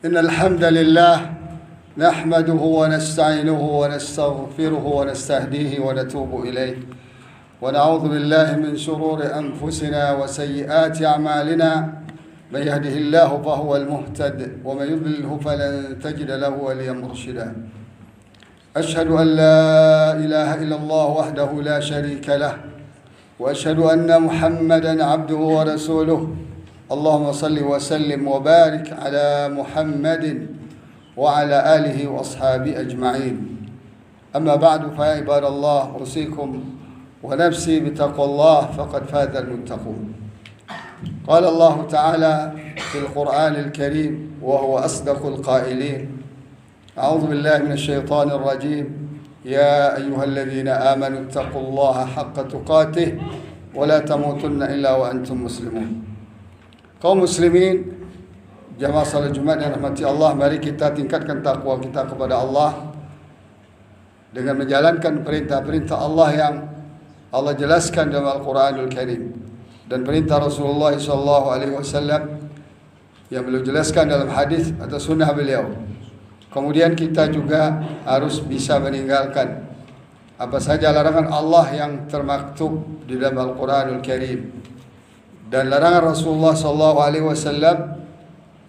إن الحمد لله نحمده ونستعينه ونستغفره ونستهديه ونتوب إليه ونعوذ بالله من شرور أنفسنا وسيئات أعمالنا من يهده الله فهو المهتد ومن يضلله فلن تجد له وليا مرشدا أشهد أن لا إله إلا الله وحده لا شريك له وأشهد أن محمدا عبده ورسوله اللهم صل وسلم وبارك على محمد وعلى آله وأصحابه أجمعين أما بعد فيا عباد الله أوصيكم ونفسي بتقوى الله فقد فاز المتقون قال الله تعالى في القرآن الكريم وهو أصدق القائلين أعوذ بالله من الشيطان الرجيم يا أيها الذين آمنوا اتقوا الله حق تقاته ولا تموتن إلا وأنتم مسلمون. Kaum muslimin, jamaah salat Jumat yang rahmati Allah, mari kita tingkatkan takwa kita kepada Allah dengan menjalankan perintah-perintah Allah yang Allah jelaskan dalam Al-Quranul Karim dan perintah Rasulullah SAW yang beliau jelaskan dalam hadis atau sunnah beliau. Kemudian kita juga harus bisa meninggalkan apa saja larangan Allah yang termaktub di dalam Al-Quranul Karim dan larangan Rasulullah SAW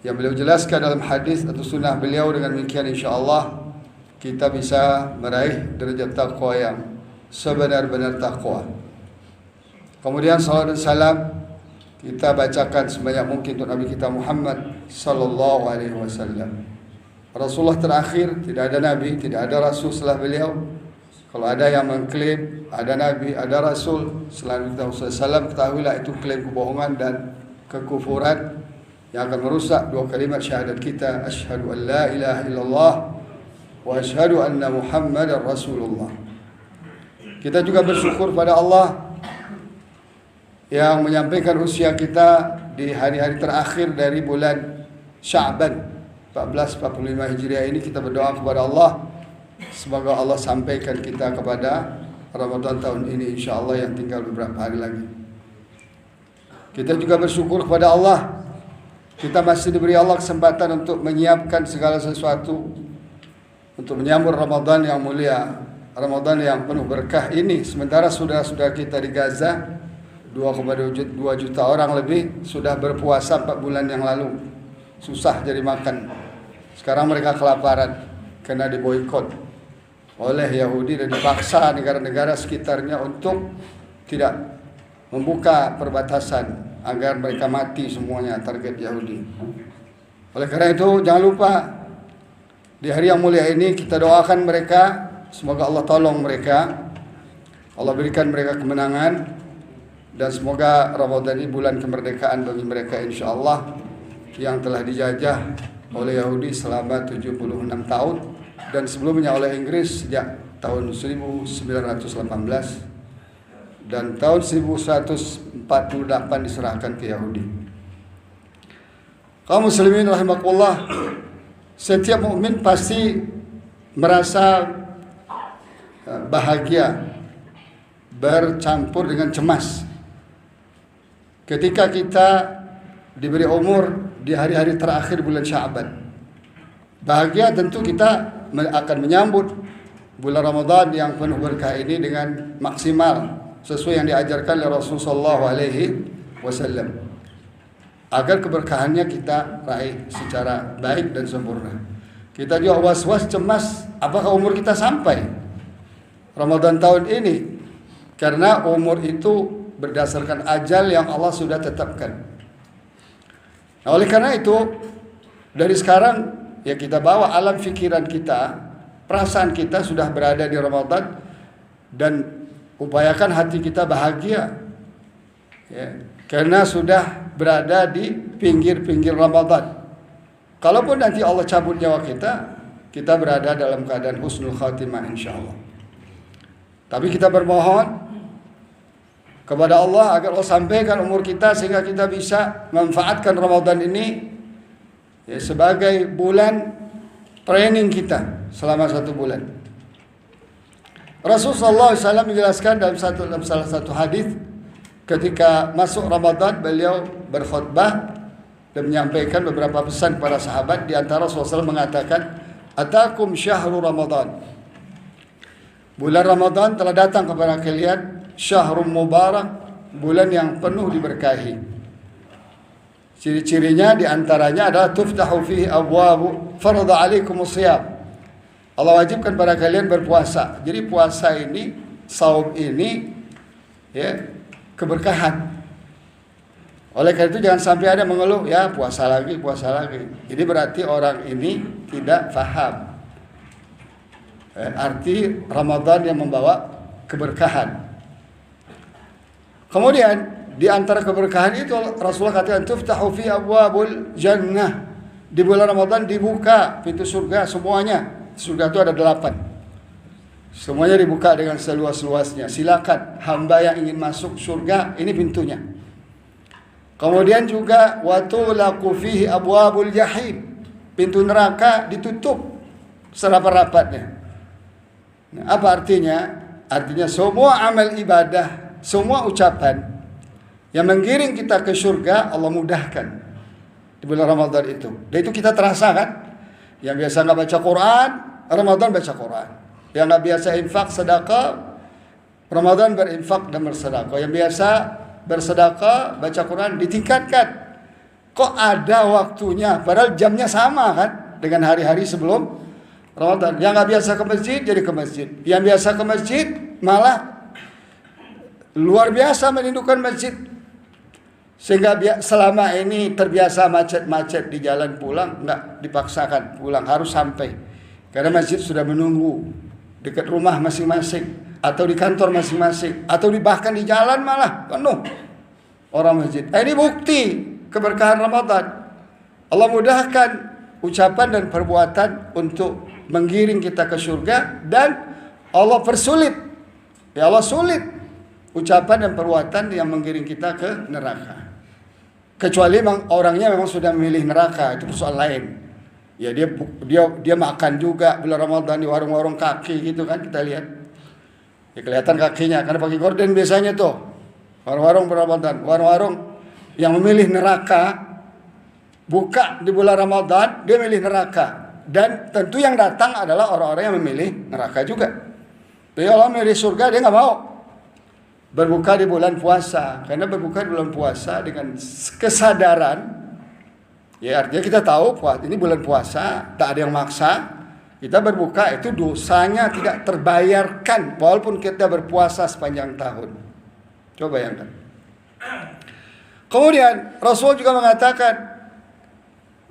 yang beliau jelaskan dalam hadis atau sunnah beliau. Dengan demikian insyaAllah kita bisa meraih derajat taqwa yang sebenar-benar taqwa. Kemudian salawat dan salam kita bacakan sebanyak mungkin untuk Nabi kita Muhammad sallallahu alaihi wasallam. Rasulullah terakhir, tidak ada Nabi, tidak ada Rasul setelah beliau. Kalau ada yang mengklaim ada Nabi, ada Rasul selain Nabi SAW, ketahuilah itu klaim kebohongan dan kekufuran yang akan merusak dua kalimat syahadat kita, asyhadu an la ilaha illallah wa asyhadu anna Muhammadar Rasulullah. Kita juga bersyukur pada Allah yang menyampaikan usia kita di hari-hari terakhir dari bulan Sya'ban 1445 Hijriah ini. Kita berdoa kepada Allah semoga Allah sampaikan kita kepada Ramadan tahun ini insyaAllah yang tinggal beberapa hari lagi. Kita juga bersyukur kepada Allah, kita masih diberi Allah kesempatan untuk menyiapkan segala sesuatu untuk menyambut Ramadan yang mulia, Ramadan yang penuh berkah ini. Sementara saudara-saudara kita di Gaza 2,2 juta orang lebih sudah berpuasa 4 bulan yang lalu, susah jadi makan. Sekarang mereka kelaparan karena diboikot oleh Yahudi dan dipaksa negara-negara sekitarnya untuk tidak membuka perbatasan agar mereka mati semuanya, target Yahudi. Oleh karena itu jangan lupa di hari yang mulia ini kita doakan mereka, semoga Allah tolong mereka, Allah berikan mereka kemenangan, dan semoga Ramadan ini bulan kemerdekaan bagi mereka insyaAllah yang telah dijajah oleh Yahudi selama 76 tahun dan sebelumnya oleh Inggris sejak tahun 1918 dan tahun 1148 diserahkan ke Yahudi. Kaum muslimin rahimakumullah, setiap mukmin pasti merasa bahagia bercampur dengan cemas ketika kita diberi umur di hari-hari terakhir bulan Sya'ban. Bahagia tentu kita akan menyambut bulan Ramadan yang penuh berkah ini dengan maksimal sesuai yang diajarkan oleh Rasulullah SAW agar keberkahannya kita raih secara baik dan sempurna. Kita juga was-was cemas apakah umur kita sampai Ramadan tahun ini, karena umur itu berdasarkan ajal yang Allah sudah tetapkan. Nah, oleh karena itu dari sekarang ya kita bawa alam fikiran kita, perasaan kita sudah berada di Ramadan dan upayakan hati kita bahagia ya, karena sudah berada di pinggir-pinggir Ramadan. Kalaupun nanti Allah cabut nyawa kita, kita berada dalam keadaan husnul khatimah insyaAllah. Tapi kita bermohon kepada Allah agar Allah sampaikan umur kita sehingga kita bisa memanfaatkan Ramadan ini ya, sebagai bulan training kita selama 1 bulan. Rasulullah SAW menjelaskan dalam salah satu hadis ketika masuk Ramadan beliau berkhutbah dan menyampaikan beberapa pesan kepada sahabat. Di antara Rasulullah SAW mengatakan, "Atakum syahrul Ramadan." Bulan Ramadan telah datang kepada kalian, syahrul mubarak, bulan yang penuh diberkahi. Ciri-cirinya di antaranya adalah tuftahu fihi abwabu farada alaikumus shiyam. Allah wajibkan pada kalian berpuasa. Jadi puasa ini, saum ini, ya, keberkahan. Oleh karena itu jangan sampai ada mengeluh, ya puasa lagi. Ini berarti orang ini tidak paham arti Ramadan yang membawa keberkahan. Kemudian di antara keberkahan itu Rasulullah katakan, tuftahu fi abwabul jannah. Di bulan Ramadan dibuka pintu surga semuanya. Surga itu ada 8. Semuanya dibuka dengan seluas-luasnya. Silakan hamba yang ingin masuk surga, ini pintunya. Kemudian juga watulaqu fihi abwabul jahim. Pintu neraka ditutup serapat-rapatnya. Nah, apa artinya? Artinya semua amal ibadah, semua ucapan yang menggiring kita ke surga Allah mudahkan di bulan Ramadan itu. Dan itu kita terasa kan? Yang biasa nggak baca Quran, Ramadan baca Quran. Yang nggak biasa infak sedekah, Ramadan berinfak dan bersedekah. Yang biasa bersedekah, baca Quran ditingkatkan. Kok ada waktunya? Padahal jamnya sama kan dengan hari-hari sebelum Ramadan. Yang nggak biasa ke masjid jadi ke masjid. Yang biasa ke masjid malah luar biasa merindukan masjid. Sehingga selama ini terbiasa macet-macet di jalan pulang, nggak dipaksakan pulang, harus sampai. Karena masjid sudah menunggu dekat rumah masing-masing, atau di kantor masing-masing, atau bahkan di jalan malah penuh orang masjid. Ini bukti keberkahan Ramadan. Allah mudahkan ucapan dan perbuatan untuk menggiring kita ke surga, dan Allah persulit. Ya Allah sulit ucapan dan perbuatan yang menggiring kita ke neraka. Kecuali memang orangnya memang sudah memilih neraka, itu persoalan lain. Ya dia makan juga bulan Ramadan di warung-warung kaki gitu kan, kita lihat. Ya kelihatan kakinya karena pakai gorden biasanya tuh. Warung-warung Ramadan, warung-warung yang memilih neraka buka di bulan Ramadan, dia memilih neraka. Dan tentu yang datang adalah orang-orang yang memilih neraka juga. Jadi Allah memilih surga, dia nggak mau berbuka di bulan puasa, karena berbuka di bulan puasa dengan kesadaran, ya artinya kita tahu ini bulan puasa, tak ada yang maksa, kita berbuka itu dosanya tidak terbayarkan walaupun kita berpuasa sepanjang tahun. Coba bayangkan. Kemudian Rasul juga mengatakan,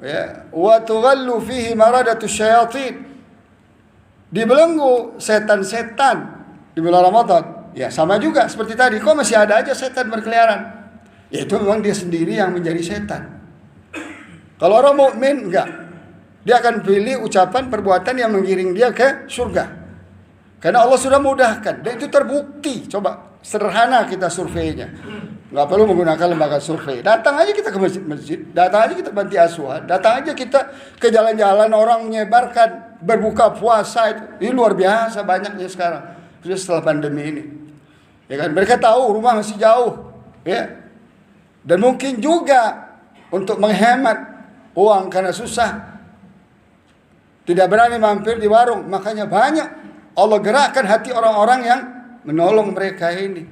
ya, wa tughallu fihi maradatus syayatin. Dibelenggu setan-setan di bulan Ramadan. Ya sama juga seperti tadi, kok masih ada aja setan berkeliaran. Ya itu memang dia sendiri yang menjadi setan. Kalau orang mukmin enggak, dia akan pilih ucapan perbuatan yang menggiring dia ke surga. Karena Allah sudah mudahkan, dan itu terbukti. Coba sederhana kita surveinya, nggak perlu menggunakan lembaga survei. Datang aja kita ke masjid, datang aja kita panti asuhan, datang aja kita ke jalan-jalan orang menyebarkan berbuka puasa itu. Ini luar biasa banyaknya sekarang, setelah pandemi ini. Ya kan, mereka tahu rumah masih jauh, ya, dan mungkin juga untuk menghemat uang karena susah, tidak berani mampir di warung, makanya banyak Allah gerakkan hati orang-orang yang menolong mereka ini.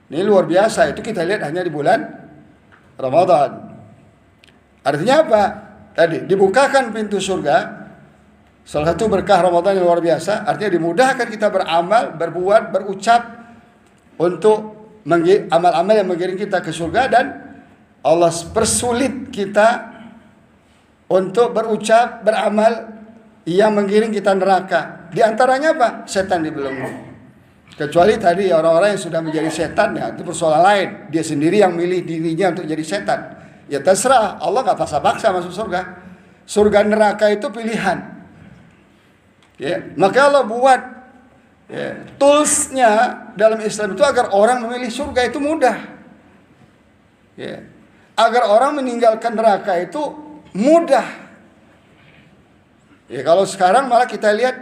Ini luar biasa, itu kita lihat hanya di bulan Ramadan. Artinya apa? Tadi dibukakan pintu surga. Salah satu berkah Ramadan yang luar biasa, artinya dimudahkan kita beramal, berbuat, berucap untuk amal-amal yang menggiring kita ke surga, dan Allah persulit kita untuk berucap, beramal yang menggiring kita neraka. Di antaranya apa? Setan dibelenggu. Kecuali tadi orang-orang yang sudah menjadi setan, ya itu persoalan lain. Dia sendiri yang milih dirinya untuk jadi setan. Ya terserah, Allah nggak paksa-paksa masuk surga. Surga neraka itu pilihan. Ya, maka Allah buat toolsnya dalam Islam itu agar orang memilih surga itu mudah. Ya. Agar orang meninggalkan neraka itu mudah. Ya, kalau sekarang malah kita lihat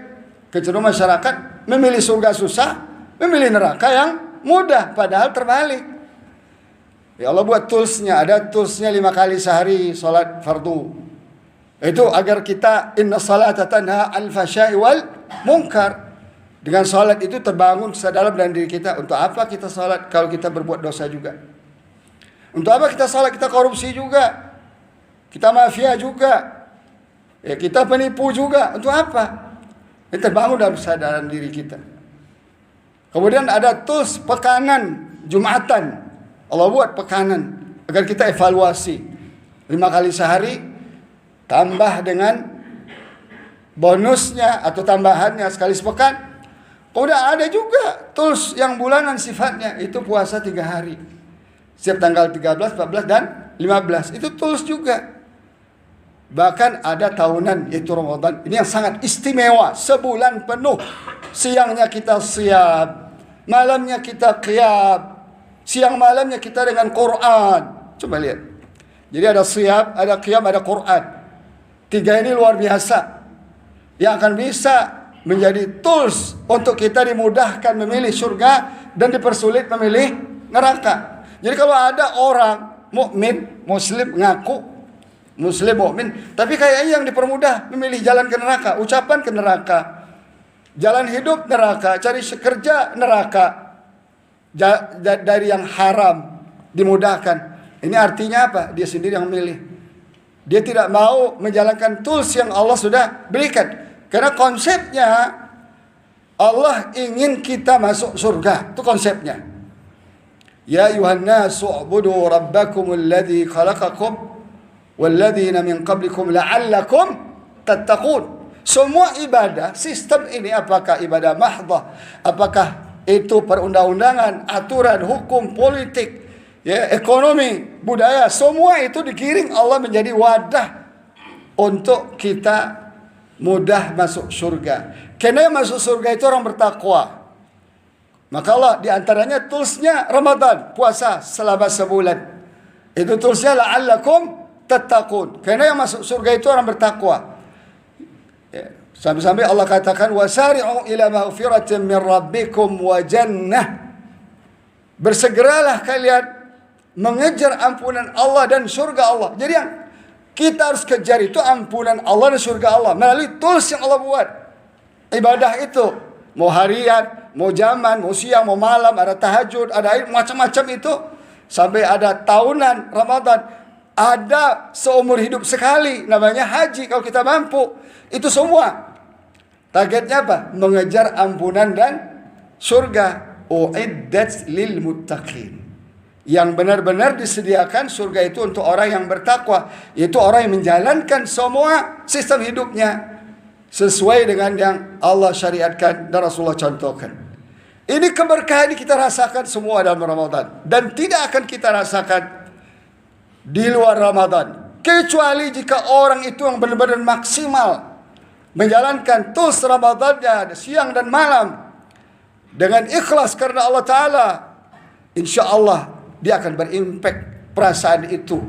kecenderungan masyarakat memilih surga susah, memilih neraka yang mudah, padahal terbalik. Ya Allah buat toolsnya, ada toolsnya 5 kali sehari salat fardu. Itu agar kita inna salata tanha al fahsya'i wal munkar. Dengan salat itu terbangun sedalam dalam diri kita. Untuk apa kita salat kalau kita berbuat dosa juga? Untuk apa kita salat? Kita korupsi juga. Kita mafia juga. Ya, kita penipu juga. Untuk apa? Ini terbangun dalam kesadaran diri kita. Kemudian ada tools pekanan Jumatan. Allah buat pekanan agar kita evaluasi 5 kali sehari, tambah dengan bonusnya atau tambahannya sekali sepekan. Kemudian ada juga tools yang bulanan sifatnya, itu puasa 3 hari. Setiap tanggal 13, 14 dan 15. Itu tools juga. Bahkan ada tahunan yaitu Ramadan. Ini yang sangat istimewa. Sebulan penuh. Siangnya kita siap, malamnya kita qiyam. Siang malamnya kita dengan Quran. Coba lihat. Jadi ada siap, ada qiyam, ada Quran. 3 ini luar biasa. Yang akan bisa menjadi tools untuk kita dimudahkan memilih surga dan dipersulit memilih neraka. Jadi kalau ada orang mukmin, muslim ngaku muslim mukmin, tapi kayaknya yang dipermudah memilih jalan ke neraka, ucapan ke neraka, jalan hidup neraka, cari kerja neraka. Dari yang haram dimudahkan. Ini artinya apa? Dia sendiri yang memilih. Dia tidak mau menjalankan tools yang Allah sudah berikan. Karena konsepnya Allah ingin kita masuk surga. Itu konsepnya. Ya ayuhan nasu ubudu rabbakumul ladzi khalaqakum walladzina min qablikum la'allakum tattaqun. Semua ibadah, sistem ini apakah ibadah mahdhah, apakah itu perundang-undangan, aturan, hukum, politik, ya, ekonomi, budaya, semua itu digiring Allah menjadi wadah untuk kita mudah masuk surga. Karena yang masuk surga itu orang bertakwa. Maka Allah diantaranya toolsnya Ramadan, puasa selama sebulan. Itu toolsnya la'allakum tattaqun. Karena yang masuk surga itu orang bertakwa. Ya. Sampai-sampai Allah katakan wasari'u ila maghfiratin min rabbikum wa jannah. Bersegeralah kalian mengejar ampunan Allah dan surga Allah. Jadi yang kita harus kejar itu ampunan Allah dan surga Allah melalui tools yang Allah buat. Ibadah itu mau harian, mau zaman, mau siang, mau malam, ada tahajud, ada macam-macam itu. Sampai ada tahunan Ramadan, ada seumur hidup sekali namanya haji kalau kita mampu. Itu semua targetnya apa? Mengejar ampunan dan surga. Uiddat lil muttaqin. Yang benar-benar disediakan surga itu untuk orang yang bertakwa, yaitu orang yang menjalankan semua sistem hidupnya sesuai dengan yang Allah syariatkan dan Rasulullah contohkan. Ini keberkahan kita rasakan semua dalam Ramadan dan tidak akan kita rasakan di luar Ramadan, kecuali jika orang itu yang benar-benar maksimal menjalankan tools Ramadannya siang dan malam dengan ikhlas karena Allah Ta'ala. Insya Allah dia akan berimpact perasaan itu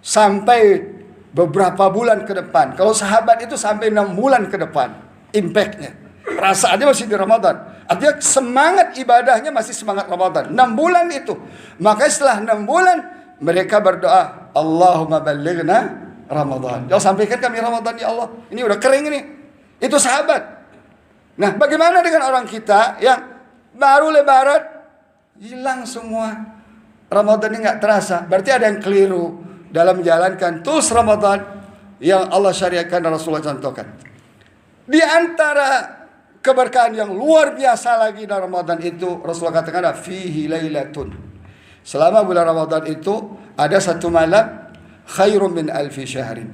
sampai beberapa bulan ke depan. Kalau sahabat itu sampai 6 bulan ke depan impactnya. Perasaannya masih di Ramadan. Artinya semangat ibadahnya masih semangat Ramadan. 6 bulan itu. Maka setelah 6 bulan mereka berdoa, Allahumma ballighna Ramadan. Ya sampaikan kami Ramadan ya Allah. Ini udah kering ini. Itu sahabat. Nah, bagaimana dengan orang kita yang baru lebaran hilang semua? Ramadan ini nggak terasa. Berarti ada yang keliru dalam menjalankan tools Ramadan yang Allah syariatkan dan Rasulullah contohkan. Di antara keberkahan yang luar biasa lagi dalam Ramadan itu, Rasulullah katakan fihi lailatun. Selama bulan Ramadan itu ada satu malam khairum min alfi syahrin.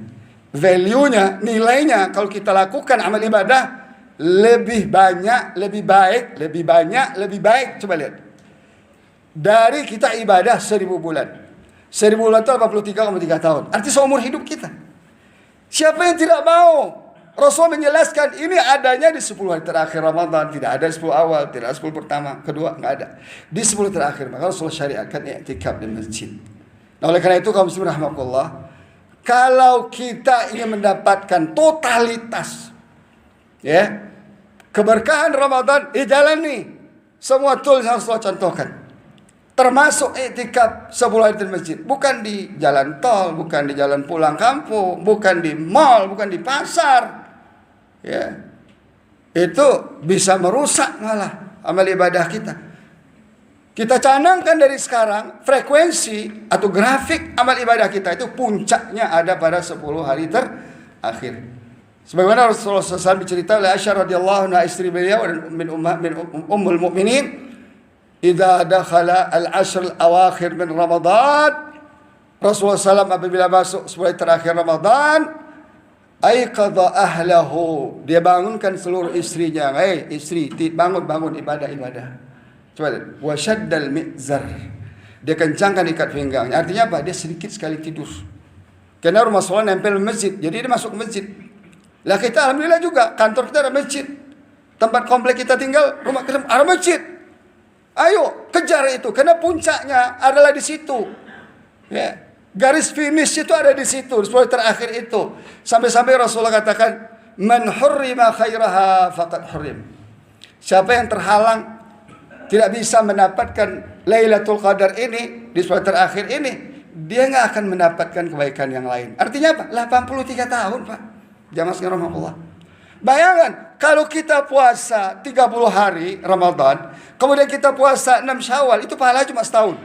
Value-nya, nilainya kalau kita lakukan amal ibadah lebih banyak, lebih baik, lebih banyak, lebih baik. Coba lihat. Dari kita ibadah 1000 bulan. 1000 bulan itu 83,3 tahun. Artinya seumur hidup kita. Siapa yang tidak mau? Rasul menjelaskan ini adanya di 10 hari terakhir Ramadan. Tidak ada 10 awal, tidak ada 10 pertama, kedua, enggak ada. Di 10 terakhir. Maka Rasul syariatkan i'tikaf di masjid. Nah, oleh karena itu kaum muslimin rahimakumullah, kalau kita ingin mendapatkan totalitas ya keberkahan Ramadan, jalani semua tools yang Rasulullah contohkan. termasuk iktikaf 10 hari di masjid. Bukan di jalan tol, bukan di jalan pulang kampung, bukan di mall, bukan di pasar. Ya. Itu bisa merusak malah amal ibadah kita. Kita canangkan dari sekarang frekuensi atau grafik amal ibadah kita itu puncaknya ada pada 10 hari terakhir. Sebagaimana Rasulullah SAW bercerita oleh Aisyah radhiyallahu anha, istri beliau min ummul mukminin, idza dakhala al-ashr al-awakhir min Ramadan, Rasulullah SAW apabila masuk 10 hari terakhir Ramadan, aiqadha ahlahu, dia bangunkan seluruh istrinya. Istri, bangun ibadah. Coba lihat, wa shaddal mi'zar, dia kencangkan ikat pinggangnya. Artinya apa? Dia sedikit sekali tidur. Karena rumah sholat nempel masjid, jadi dia masuk masjid. Lah kita alhamdulillah juga, kantor kita ada masjid. Tempat komplek kita tinggal, rumah kita ada masjid. Ayo, kejar itu, karena puncaknya adalah di situ. Ya. Garis finish itu ada di situ, 10 terakhir itu. Sampai-sampai Rasulullah katakan, man hurrima khairaha faqad hurrim. Siapa yang terhalang tidak bisa mendapatkan Lailatul Qadar ini di 10 terakhir ini, dia nggak akan mendapatkan kebaikan yang lain. Artinya apa? 83 tahun, Pak. Jamaah sekalian rahmatullah. Bayangkan kalau kita puasa 30 hari Ramadan, kemudian kita puasa 6 Syawal, itu pahala cuma setahun.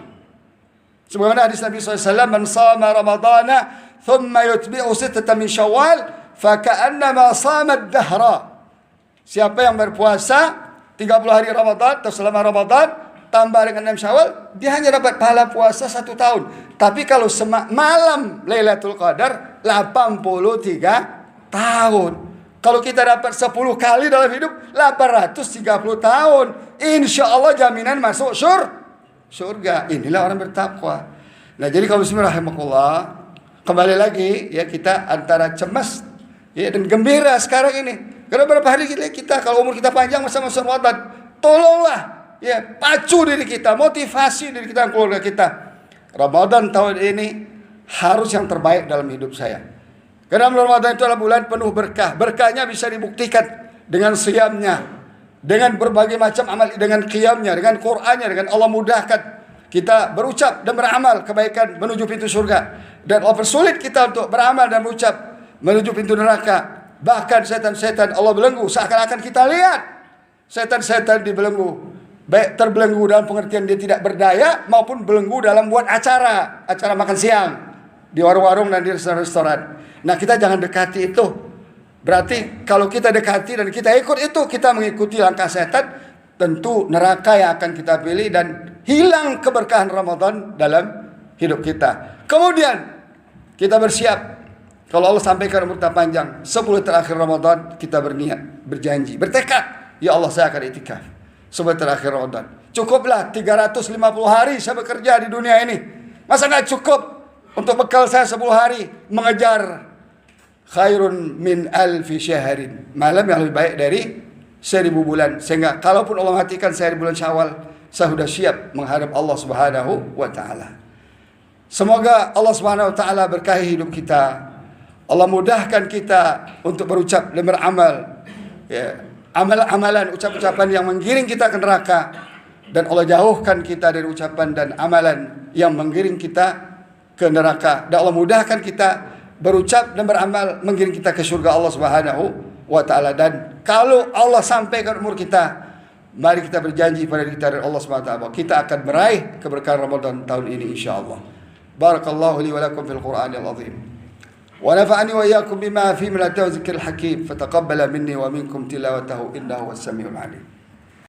Sebagaimana hadis Nabi SAW, man sama Ramadana thumma yutbi'u sittatan min Syawal faka'annama sama ad-dahra. Siapa yang berpuasa 30 hari Ramadan atau selama Ramadan tambah dengan 6 Syawal, dia hanya dapat pahala puasa 1 tahun. Tapi kalau malam Lailatul Qadar 83 tahun. Kalau kita dapat 10 kali dalam hidup 830 tahun. Insya Allah jaminan masuk surga. Inilah orang bertakwa. Nah, jadi kaum muslimin rahimakumullah, kembali lagi ya, kita antara cemas ya dan gembira sekarang ini. Karena berapa hari kita kalau umur kita panjang masa-masa Ramadan, tolonglah ya, pacu diri kita, motivasi diri kita dan keluarga kita. Ramadan tahun ini harus yang terbaik dalam hidup saya. Karena bulan Ramadan itu adalah bulan penuh berkah. Berkahnya bisa dibuktikan dengan siyamnya, dengan berbagai macam amal, dengan qiyamnya, dengan Qur'annya, dengan Allah mudahkan kita berucap dan beramal kebaikan menuju pintu surga. Dan Allah persulit kita untuk beramal dan berucap menuju pintu neraka. Bahkan setan-setan Allah belenggu, seakan-akan kita lihat setan-setan dibelenggu. Baik terbelenggu dalam pengertian dia tidak berdaya, maupun belenggu dalam buat acara makan siang di warung-warung dan di restoran-restoran. Nah, kita jangan dekati itu. Berarti kalau kita dekati dan kita ikut itu, kita mengikuti langkah setan, tentu neraka yang akan kita pilih dan hilang keberkahan Ramadan dalam hidup kita. Kemudian kita bersiap. Kalau Allah sampaikan umur kita panjang, 10 terakhir Ramadan kita berniat, berjanji, bertekad, ya Allah saya akan iktikaf 10 terakhir Ramadan. Cukuplah 350 hari saya bekerja di dunia ini. Masa nggak cukup untuk bekal saya 10 hari mengejar khairun min alfi syahrin, malam yang lebih baik dari 1000 bulan. Sehingga kalaupun Allah matikan saya di bulan Syawal, saya sudah siap menghadap Allah Subhanahu wa taala. Semoga Allah Subhanahu wa taala berkahi hidup kita. Allah mudahkan kita untuk berucap dan beramal ya, amalan ucapan yang menggiring kita ke neraka, dan Allah jauhkan kita dari ucapan dan amalan yang menggiring kita ke neraka. Dan Allah mudahkan kita berucap dan beramal menggiring kita ke surga Allah Subhanahu wa taala. Dan kalau Allah sampaikan umur kita, mari kita berjanji pada diri kita dari Allah Subhanahu wa taala, kita akan meraih keberkahan Ramadan tahun ini insyaallah. Barakallahu li wa lakum fil Qur'anil azim. Wa nafa'ani wa iyyakum bima fihi min at-tadhkiril hakim. Fataqabbala minni wa minkum tilawatahu innahu was-sami'ul 'alim.